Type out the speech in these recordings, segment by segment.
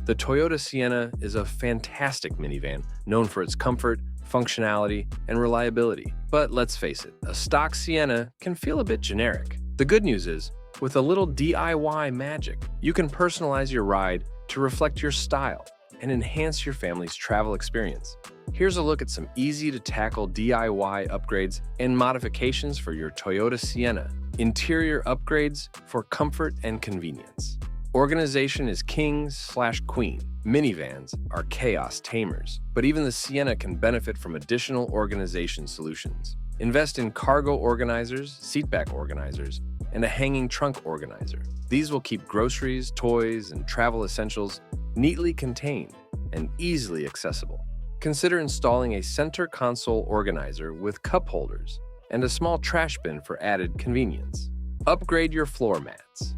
The Toyota Sienna is a fantastic minivan known for its comfort, functionality, and reliability. But let's face it, a stock Sienna can feel a bit generic. The good news is, with a little DIY magic, you can personalize your ride to reflect your style and enhance your family's travel experience. Here's a look at some easy-to-tackle DIY upgrades and modifications for your Toyota Sienna. Interior upgrades for comfort and convenience. Organization is king/queen. Minivans are chaos tamers, but even the Sienna can benefit from additional organization solutions. Invest in cargo organizers, seatback organizers, and a hanging trunk organizer. These will keep groceries, toys, and travel essentials neatly contained and easily accessible. Consider installing a center console organizer with cup holders and a small trash bin for added convenience. Upgrade your floor mats.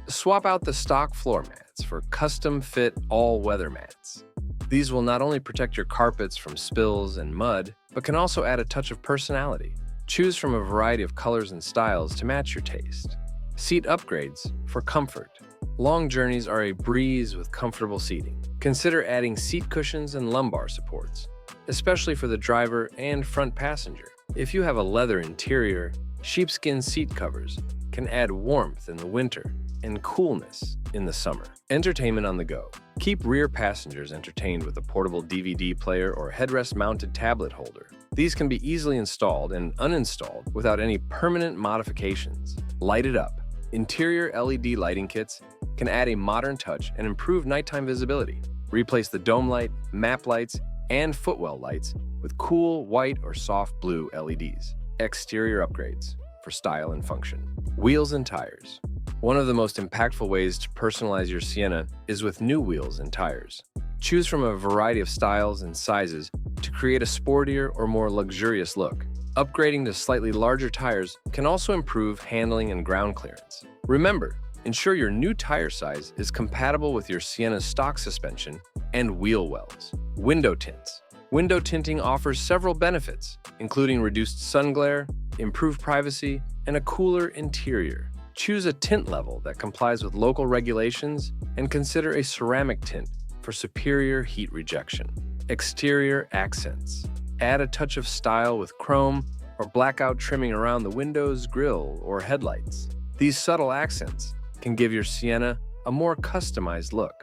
Swap out the stock floor mats for custom-fit all-weather mats. These will not only protect your carpets from spills and mud, but can also add a touch of personality. Choose from a variety of colors and styles to match your taste. Seat upgrades for comfort. Long journeys are a breeze with comfortable seating. Consider adding seat cushions and lumbar supports, especially for the driver and front passenger. If you have a leather interior, sheepskin seat covers can add warmth in the winter and coolness in the summer. Entertainment on the go. Keep rear passengers entertained with a portable DVD player or headrest-mounted tablet holder. These can be easily installed and uninstalled without any permanent modifications. Light it up. Interior LED lighting kits can add a modern touch and improve nighttime visibility. Replace the dome light, map lights, and footwell lights with cool white or soft blue LEDs. Exterior upgrades for style and function. Wheels and tires. One of the most impactful ways to personalize your Sienna is with new wheels and tires. Choose from a variety of styles and sizes to create a sportier or more luxurious look. Upgrading to slightly larger tires can also improve handling and ground clearance. Remember, ensure your new tire size is compatible with your Sienna's stock suspension and wheel wells. Window tints. Window tinting offers several benefits, including reduced sun glare, improved privacy, and a cooler interior. Choose a tint level that complies with local regulations and consider a ceramic tint for superior heat rejection. Exterior accents. Add a touch of style with chrome or blackout trimming around the windows, grille, or headlights. These subtle accents can give your Sienna a more customized look.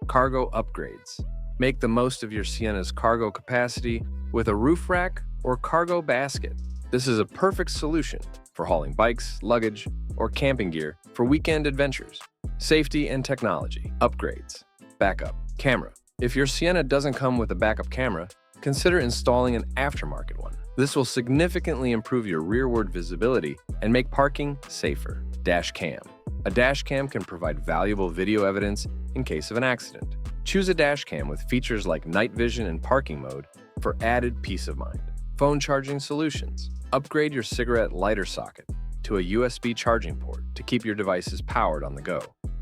Cargo upgrades. Make the most of your Sienna's cargo capacity with a roof rack or cargo basket. This is a perfect solution for hauling bikes, luggage, or camping gear for weekend adventures. Safety and technology. Upgrades. Backup. Camera. If your Sienna doesn't come with a backup camera, consider installing an aftermarket one. This will significantly improve your rearward visibility and make parking safer. Dash cam. A dash cam can provide valuable video evidence in case of an accident. Choose a dash cam with features like night vision and parking mode for added peace of mind. Phone charging solutions. Upgrade your cigarette lighter socket to a USB charging port to keep your devices powered on the go.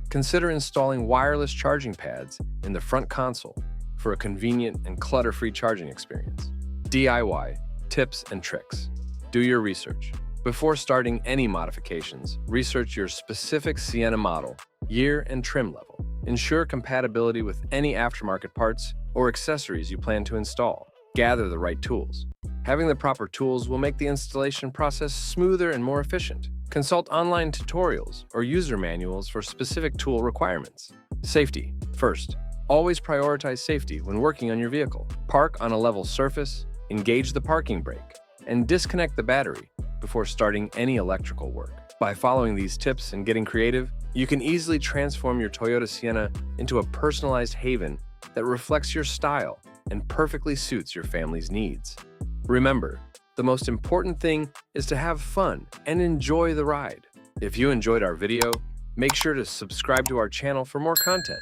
Consider installing wireless charging pads in the front console for a convenient and clutter-free charging experience. DIY tips and tricks. Do your research. Before starting any modifications, research your specific Sienna model, year, and trim level. Ensure compatibility with any aftermarket parts or accessories you plan to install. Gather the right tools. Having the proper tools will make the installation process smoother and more efficient. Consult online tutorials or user manuals for specific tool requirements. Safety. First, always prioritize safety when working on your vehicle. Park on a level surface, engage the parking brake, and disconnect the battery before starting any electrical work. By following these tips and getting creative, you can easily transform your Toyota Sienna into a personalized haven that reflects your style and perfectly suits your family's needs. Remember, the most important thing is to have fun and enjoy the ride. If you enjoyed our video, make sure to subscribe to our channel for more content.